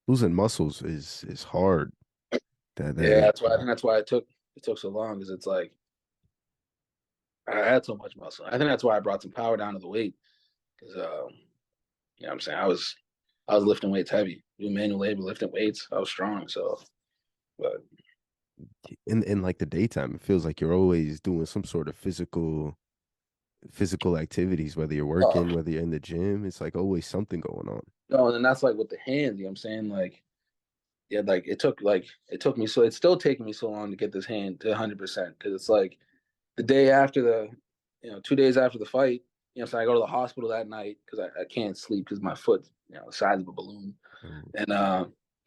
Losing muscles is hard. That Yeah, is. I think that's why it took so long, because it's like I had so much muscle. I think that's why I brought some power down to the weight. Because you know what I'm saying? I was lifting weights heavy, doing manual labor, lifting weights. I was strong. So but In like the daytime, it feels like you're always doing some sort of physical activities, whether you're oh working, whether you're in the gym. It's like always something going on. no, and then that's like with the hands, you know what I'm saying? Like yeah, like it took me so it's still taking me so long to get this hand to 100% because it's like the day after the 2 days after the fight, so I go to the hospital that night because I can't sleep because my foot, the size of a balloon, Oh, and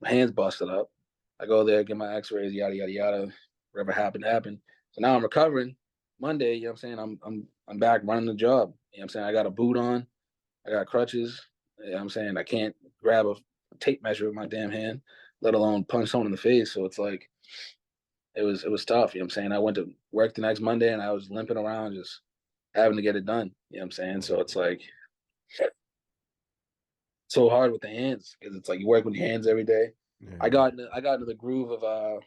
my hand's busted up. I go there, get my X-rays, yada yada yada. Whatever happened happened. So now I'm recovering. Monday, I'm back running the job. I'm saying I got a boot on, I got crutches. I'm saying I can't grab a tape measure with my damn hand, let alone punch someone in the face. So it's like it was tough. I'm saying I went to work the next Monday and I was limping around just having to get it done. I'm saying? So it's like so hard with the hands because it's like you work with your hands every day. I yeah. got into, I got into the groove of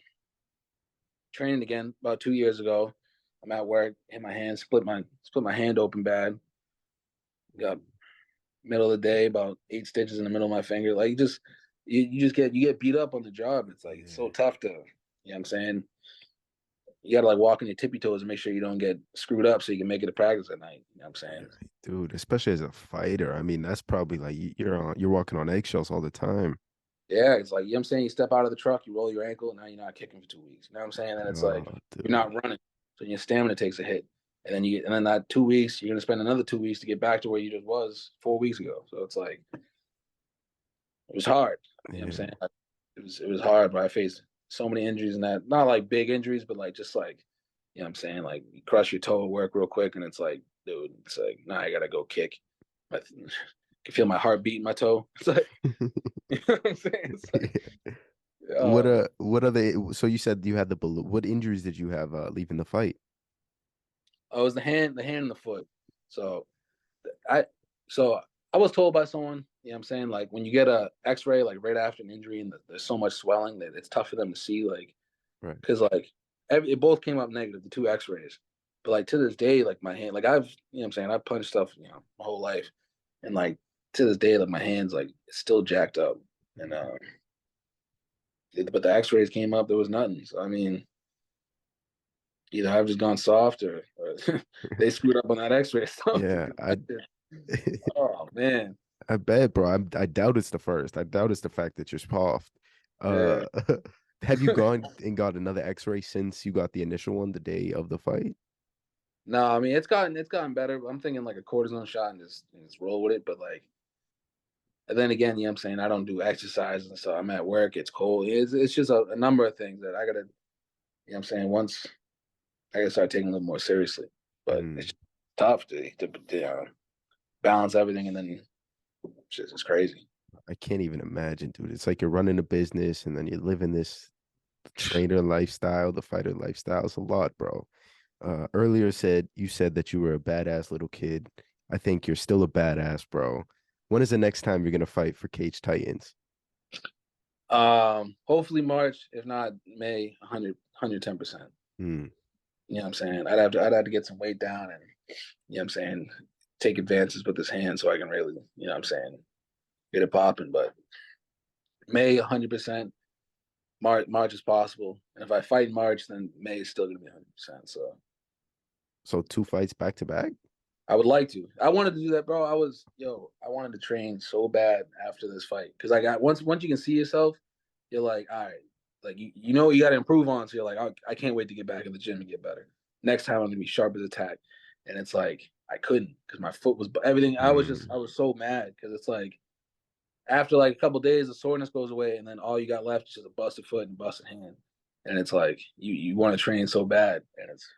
training again about 2 years ago. I'm at work, hit my hand, split my hand open bad. Got middle of the day, about 8 stitches in the middle of my finger. Like you just get beat up on the job. It's like it's so Yeah. tough to, what I'm saying? You gotta like walk on your tippy toes and make sure you don't get screwed up so you can make it to practice at night. You know what I'm saying? Yeah, dude, especially as a fighter. I mean, that's probably like you're walking on eggshells all the time. Yeah, it's like, what I'm saying? You step out of the truck, you roll your ankle, and now you're not kicking for 2 weeks. You know what I'm saying? And it's like Oh, you're not dude. running. So your stamina takes a hit. And then that 2 weeks, you're gonna spend another 2 weeks to get back to where you just was 4 weeks ago. So it's like it was hard. You know what I'm saying? Yeah. Like, it was hard, but I faced so many injuries and that not like big injuries, but like just like what I'm saying? Like you crush your toe at work real quick and it's like, dude, it's like, nah, I gotta go kick. I can feel my heart beat in my toe. It's like, you know what I'm saying? It's like, oh man. What are they so you said you had the balloon. What injuries did you have leaving the fight? Oh, it was the hand and the foot. So I so I was told by someone, I'm saying, like when you get a X-ray like right after an injury and there's so much swelling that it's tough for them to see, like Right. because like it both came up negative, the two X-rays. But like to this day, like my hand, like I've I'm saying I punched stuff, my whole life, and like to this day, like my hands like it's still jacked up, and but the X-rays came up, there was nothing. So I mean, either I've just gone soft or they screwed up on that X-ray stuff. Yeah, Oh man, I bet, bro. I doubt it's the first. I doubt it's the fact that you're soft. yeah. Uh, have you gone and got another X-ray since you got the initial one the day of the fight? No, I mean it's gotten better. I'm thinking like a cortisone shot and just roll with it. But like, and then again, I'm saying I don't do exercise, and so I'm at work. It's cold. It's just a number of things that I gotta. I'm saying once I gotta start taking a little more seriously. But Mm, it's tough to balance everything, and then it's just it's crazy. I can't even imagine, dude. It's like you're running a business and then you're living this trainer lifestyle, the fighter lifestyle. It's a lot, bro. Earlier you said that you were a badass little kid. I think you're still a badass, bro. When is the next time you're gonna fight for Cage Titans? Hopefully March, if not May, 110%. Hmm. You know what I'm saying? I'd have to get some weight down and what I'm saying, take advances with this hand so I can really, what I'm saying, get it popping. But May 100%, March is possible. And if I fight in March, then May is still gonna be 100%. So So two fights back to back? I would like to. I wanted to do that, bro. I wanted to train so bad after this fight because I got once you can see yourself, you're like, all right, like you know you got to improve on. So you're like, I can't wait to get back in the gym and get better. Next time I'm gonna be sharp as a tack, and it's like I couldn't because my foot was everything. I Hmm. was so mad because it's like after like a couple days, the soreness goes away, and then all you got left is just a busted foot and busted hand, and it's like you want to train so bad, and it's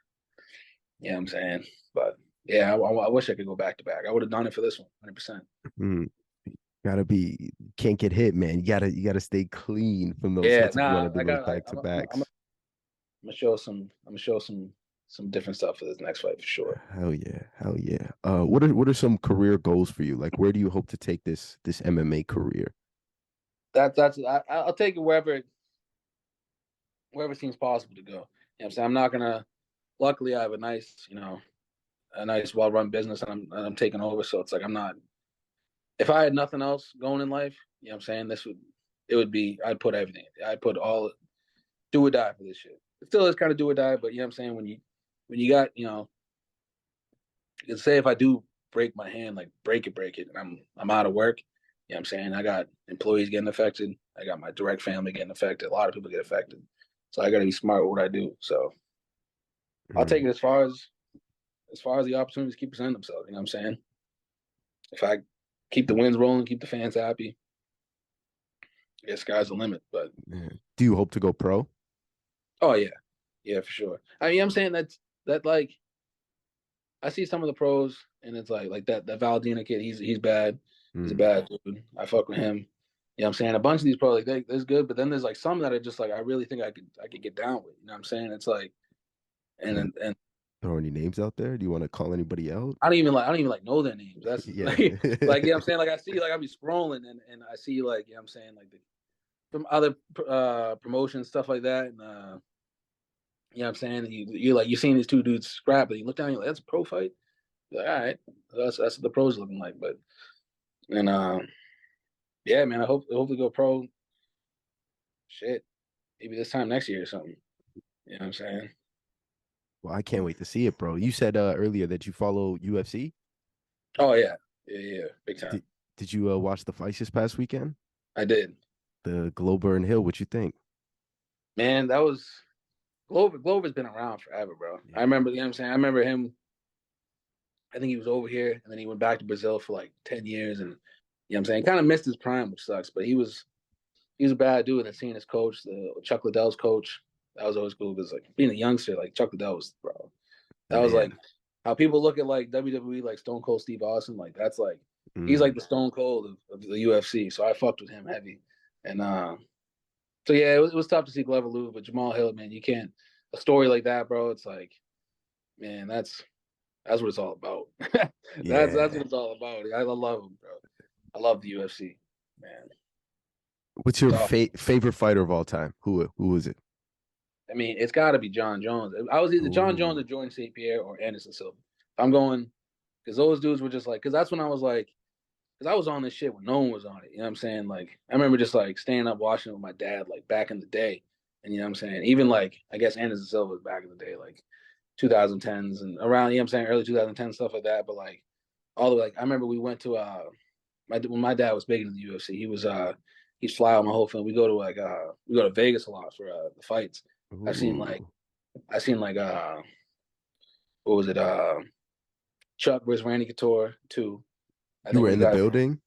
what I'm saying, but. Yeah, I wish I could go back to back. I would have done it for this one, 100%. Hmm. Gotta be can't get hit, man. You gotta stay clean from those Yeah, hits if you want nah, to do those back to backs. I'm gonna show some different stuff for this next fight for sure. Hell yeah, hell yeah. What are some career goals for you? Like, where do you hope to take this MMA career? I'll take it wherever seems possible to go. I'm saying I'm not gonna. Luckily, I have a nice well run business, and I'm taking over. So it's like I'm not. If I had nothing else going in life, I'm saying it would be. I'd put everything. I'd put all do or die for this shit. It still is kind of do or die, but I'm saying when you got say if I do break my hand, like break it, and I'm out of work. I'm saying I got employees getting affected. I got my direct family getting affected. A lot of people get affected. So I got to be smart with what I do. So I'll take Mhm. it as far as the opportunities keep presenting themselves. You know what I'm saying? If I keep the wins rolling, keep the fans happy, I guess sky's the limit. But Yeah. Do you hope to go pro? oh yeah, yeah for sure. I mean, I'm saying that like I see some of the pros, and it's like that Valadina kid. He's bad. He's a Mm. bad dude. I fuck with him. You know what I'm saying? A bunch of these pros like there's good, but then there's like some that are just like I really think I could get down with. You know what I'm saying? It's like You want and to throw any names out there? Do you want to call anybody out? I don't even like know their names. That's Yeah. like you know what I'm saying? Like I see like I'll be scrolling and I see like you know what I'm saying like from other promotions stuff like that and you know what I'm saying? And you're like you're seeing these two dudes scrap, and you look down, you're like, that's a pro fight. You're like, all right, that's what the pros looking like. But and yeah, man, I hope to go pro. Shit, maybe this time next year or something. You know what I'm saying? Well, I can't wait to see it, bro. You said earlier that you follow UFC. Oh yeah, yeah, big time. Did did you watch the fights this past weekend? I did, The Glover and Hill. What you think? man. That was Glover's been around forever, bro. I Yeah. remember, you know what I'm saying? I remember him. I think he was over here, and then he went back to Brazil for like 10 years, and you know what I'm saying? Kind of missed his prime, which sucks. But he was a bad dude. And seeing his coach, the Chuck Liddell's coach, that was always cool because like being a youngster, like Chuck Liddell was, bro. That was like Man. how people look at like WWE, like Stone Cold Steve Austin. Like that's like he's like Mm. the Stone Cold of the UFC. So I fucked with him heavy, and so yeah, it was tough to see Glover lose, but Jamal Hill, man, you can't a story like that, bro. It's like, man, that's what it's all about. That's what Yeah. it's all about. I love him, bro. I love the UFC, man. What's your So favorite fighter of all time? Who is it? I mean, it's got to be John Jones. I was either John Jones Ooh. or Jordan St. Pierre or Anderson Silva. I'm going because those dudes were just like, because that's when I was like, because I was on this shit when no one was on it. You know what I'm saying? Like, I remember just like staying up watching it with my dad, like back in the day. And you know what I'm saying? Even like, I guess Anderson Silva was back in the day, like 2010s and around, you know what I'm saying? Early 2010s, stuff like that. But like, all the like, I remember we went to, when my dad was big into the UFC, he'd fly out my whole family. We go to Vegas a lot for the fights. I've seen like, Ooh. I seen like, what was it? Chuck versus Randy Couture too. I You think were when in he the got building?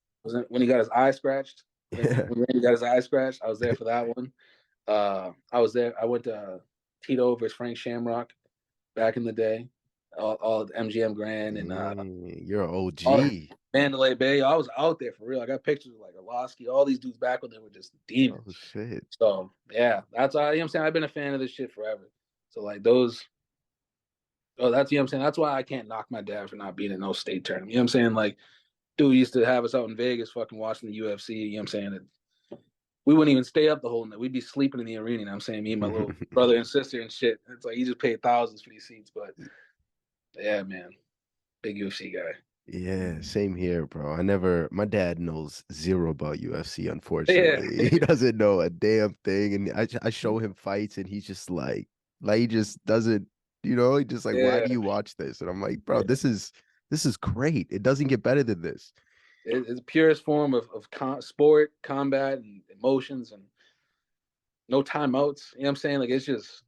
when he got his eye scratched. I think Yeah. when Randy got his eye scratched, I was there for that one. I was there. I went to Tito versus Frank Shamrock back in the day. All MGM Grand and Dang, you're an all OG. Mandalay Bay. I was out there for real. I got pictures of like Orlovsky, all these dudes back when they were just Oh demons. shit. So yeah, that's you know what I'm saying. I've been a fan of this shit forever. So like those. Oh, that's you know what I'm saying. That's why I can't knock my dad for not being in no state tournament. You know what I'm saying? Like, dude used to have us out in Vegas, fucking watching the UFC. You know what I'm saying? We wouldn't even stay up the whole night. We'd be sleeping in the arena. You know what I'm saying? Me and my little brother and sister and shit. It's like he just paid thousands for these seats. But yeah, man, big UFC guy. Yeah, same here, bro. My dad knows zero about UFC, Yeah, unfortunately. He doesn't know a damn thing. And I show him fights and he's just like he just doesn't, he just like, why yeah, do you watch this? And I'm like, bro, yeah. this is great. It doesn't get better than this. It's the purest form of sport, combat, and emotions, and no timeouts. You know what I'm saying? Like it's just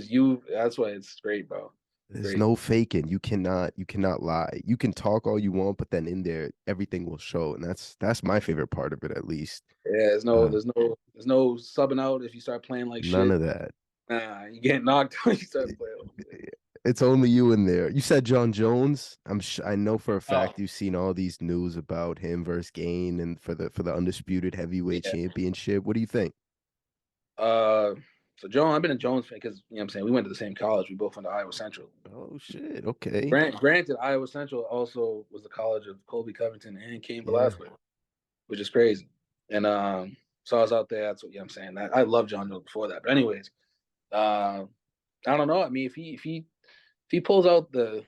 you. That's why it's great, bro. There's Great. no faking. You cannot lie. You can talk all you want, but then in there, everything will show. And that's my favorite part of it, at least. Yeah, Uh, there's no subbing out if you start playing like None shit. of that. Nah, you get knocked when you start playing like shit. It's only you in there. You said John Jones. I know for a Oh, fact you've seen all these news about him versus Gain and for the undisputed heavyweight yeah. championship. What do you think? Uh, so Joan, I've been a Jones fan because you know what I'm saying we went to the same college. We both went to Iowa Central. Oh shit. Okay. Granted, Iowa Central also was the college of Colby Covington and Cain Yeah. Velasquez, which is crazy. And so I was out there. That's what you know what I'm saying. I love John Jones before that. But anyways, uh, I don't know. I mean, if he pulls out the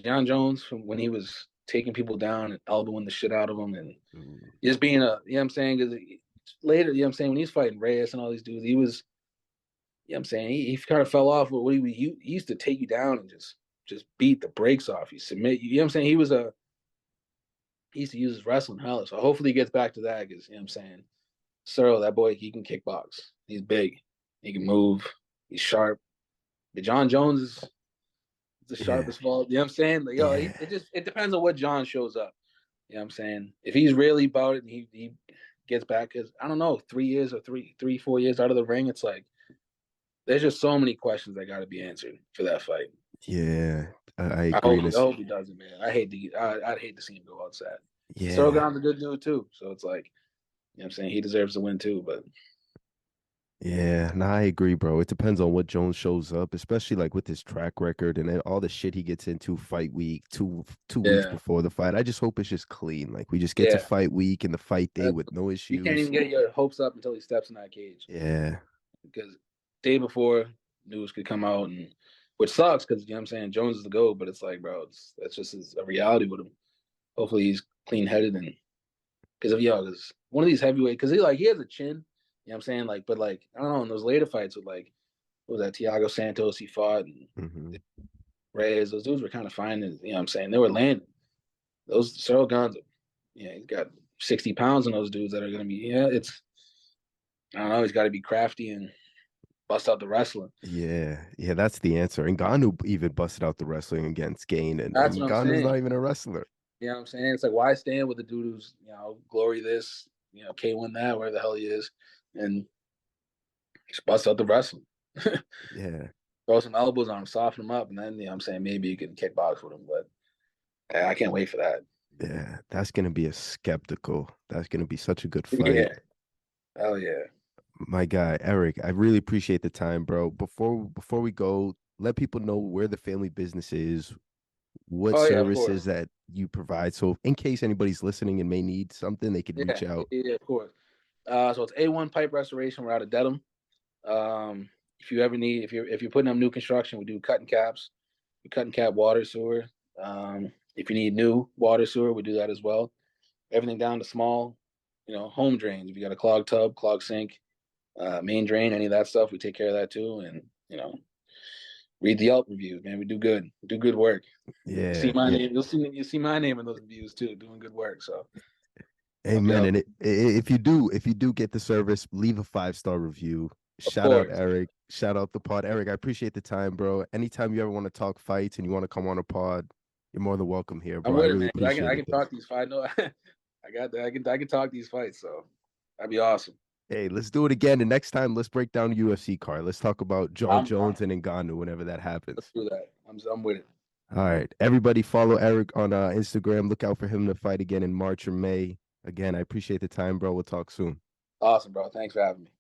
John Jones from when he was taking people down and elbowing the shit out of them and Ooh. just being you know what I'm saying? Because later, you know what I'm saying, when he's fighting Reyes and all these dudes, he was, you know what I'm saying, he kind of fell off. But what he used to take you down and just beat the brakes off you, submit you. You know what I'm saying? He used to use his wrestling hell. So hopefully he gets back to that because, you know what I'm saying, Cyril, that boy, he can kickbox. He's big. He can move. He's sharp. But John Jones is the Yeah, sharpest ball. You know what I'm saying? Like, yo, yeah, it depends on what John shows up. You know what I'm saying? If he's really about it and he gets back, because I don't know, 3 years or 4 years out of the ring, it's like there's just so many questions that got to be answered for that fight. yeah. I I agree. hope And I it's hope he doesn't, man. I'd hate to see him go outside. yeah, Sorogan's a good dude too, so it's like, you know what I'm saying, he deserves to win too. But yeah. No, I agree, bro. It depends on what Jones shows up, especially like with his track record and then all the shit he gets into fight week, two weeks yeah, before the fight. I just hope it's just clean. Like we just get to yeah, fight week and the fight day with no you can't issues. even get your hopes up until he steps in that cage. Yeah, Because day before news could come out, and which sucks because you know what I'm saying, Jones is the GOAT, but it's like, bro, that's just a reality with him. Hopefully he's clean headed, and because because one of these heavyweight, because he has a chin, you know what I'm saying, like, but like I don't know, in those later fights with like what was that Thiago Santos he fought and hmm Reyes, those dudes were kind of fine, and you know what I'm saying, they were landing those Cyril Gons. Yeah, he's got 60 pounds in those dudes that are gonna be, it's, I don't know, he's got to be crafty and bust out the wrestling. yeah, yeah. That's the answer. And Ngannou even busted out the wrestling against Gain, and That's what I'm Ngannou's not saying. even a wrestler. You know what I'm saying? It's like, why stand with the dude who's, glory this, K1 that, where the hell he is, and just bust out the wrestling. Yeah, Throw some elbows on him, soften him up, and then, I'm saying, maybe you can kickbox with him. But I can't wait for that. yeah. That's gonna be a skeptical. That's gonna be such a good fight. Yeah. Hell yeah. My guy, Eric, I really appreciate the time, bro. Before we go, let people know where the family business is, what Oh, yeah, of course. services that you provide. So in case anybody's listening and may need something, they could reach Yeah. out. Yeah, of course. So it's A1 Pipe Restoration. We're out of Dedham. If you ever need, if you're putting up new construction, we do cut and caps. We cut and cap water, sewer. If you need new water, sewer, we do that as well. Everything down to small, home drains. If you got a clogged tub, clogged sink, main drain, any of that stuff, we take care of that too. And read the Yelp reviews, man. We do good work. You see Yeah, my yeah. name. You see my name in those reviews too, doing good work. So help you Amen. out, And if you do get the service, leave a 5-star review. of Shout out course. Eric. Shout out the pod. Eric, I appreciate the time, bro. Anytime you ever want to talk fights and you want to come on a pod, you're more than welcome here, I'm bro. I with it, really man. I can appreciate I it, can though. talk these fights. No, I can talk these fights. So that'd be awesome. Hey, let's do it again. And next time, let's break down the UFC card. Let's talk about John I'm Jones and Ngannou whenever that let's happens. do that. I'm with it. All right. Everybody follow Eric on Instagram. Look out for him to fight again in March or May. Again, I appreciate the time, bro. We'll talk soon. Awesome, bro. Thanks for having me.